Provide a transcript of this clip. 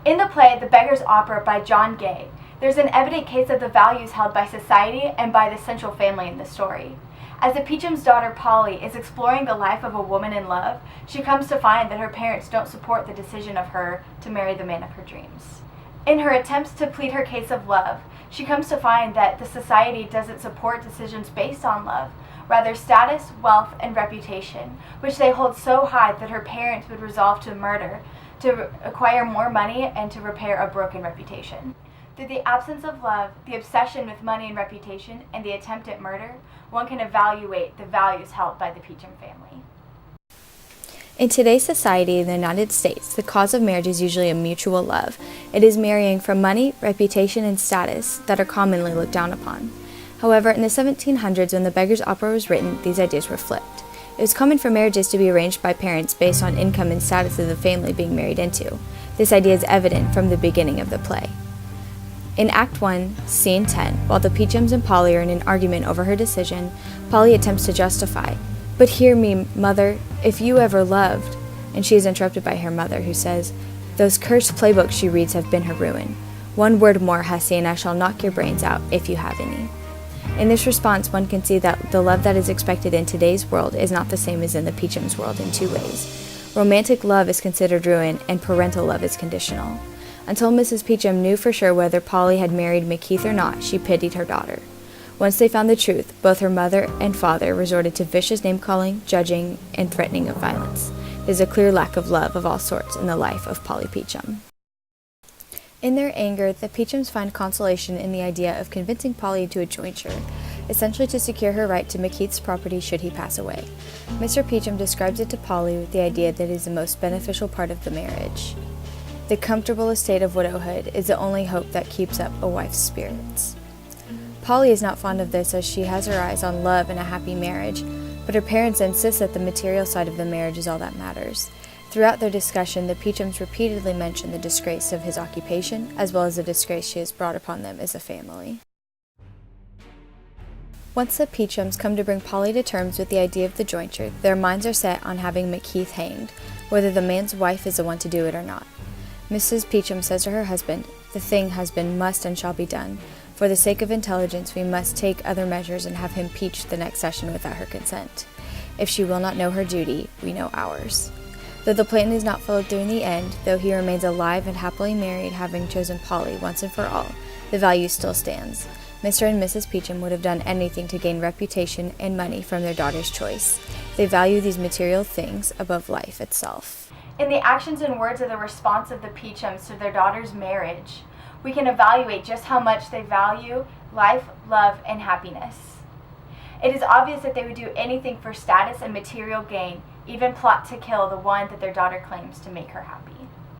In the play The Beggars Opera by John Gay, there's an evident case of the values held by society and by the central family in the story. As the Peacham's daughter Polly is exploring the life of a woman in love, she comes to find that her parents don't support the decision of her to marry the man of her dreams. In her attempts to plead her case of love, she comes to find that the society doesn't support decisions based on love, rather status, wealth, and reputation, which they hold so high that her parents would resolve to murder to acquire more money and to repair a broken reputation. Through the absence of love, the obsession with money and reputation, and the attempt at murder, one can evaluate the values held by the Peacham family. In today's society in the United States, the cause of marriage is usually a mutual love. It is marrying for money, reputation, and status that are commonly looked down upon. However, in the 1700s, when the Beggars Opera was written, these ideas were flipped. It was common for marriages to be arranged by parents based on income and status of the family being married into. This idea is evident from the beginning of the play. In Act 1, Scene 10, while the Peachams and Polly are in an argument over her decision, Polly attempts to justify, "But hear me, mother, if you ever loved," and she is interrupted by her mother, who says, "Those cursed playbooks she reads have been her ruin. One word more, Hussy, and I shall knock your brains out, if you have any." In this response, one can see that the love that is expected in today's world is not the same as in the Peacham's world in two ways. Romantic love is considered ruin, and parental love is conditional. Until Mrs. Peacham knew for sure whether Polly had married McKeith or not, she pitied her daughter. Once they found the truth, both her mother and father resorted to vicious name-calling, judging, and threatening of violence. There is a clear lack of love of all sorts in the life of Polly Peacham. In their anger, the Peachams find consolation in the idea of convincing Polly to a jointure, essentially to secure her right to McKeith's property should he pass away. Mr. Peacham describes it to Polly with the idea that it is the most beneficial part of the marriage. The comfortable estate of widowhood is the only hope that keeps up a wife's spirits. Polly is not fond of this, as she has her eyes on love and a happy marriage, but her parents insist that the material side of the marriage is all that matters. Throughout their discussion, the Peachams repeatedly mention the disgrace of his occupation, as well as the disgrace she has brought upon them as a family. Once the Peachams come to bring Polly to terms with the idea of the jointure, their minds are set on having McKeith hanged, whether the man's wife is the one to do it or not. Mrs. Peacham says to her husband, "The thing, husband, must and shall be done. For the sake of intelligence, we must take other measures and have him peached the next session without her consent. If she will not know her duty, we know ours." Though the plan is not followed through in the end, though he remains alive and happily married, having chosen Polly once and for all, the value still stands. Mr. and Mrs. Peacham would have done anything to gain reputation and money from their daughter's choice. They value these material things above life itself. In the actions and words of the response of the Peachams to their daughter's marriage, we can evaluate just how much they value life, love, and happiness. It is obvious that they would do anything for status and material gain, even plot to kill the one that their daughter claims to make her happy.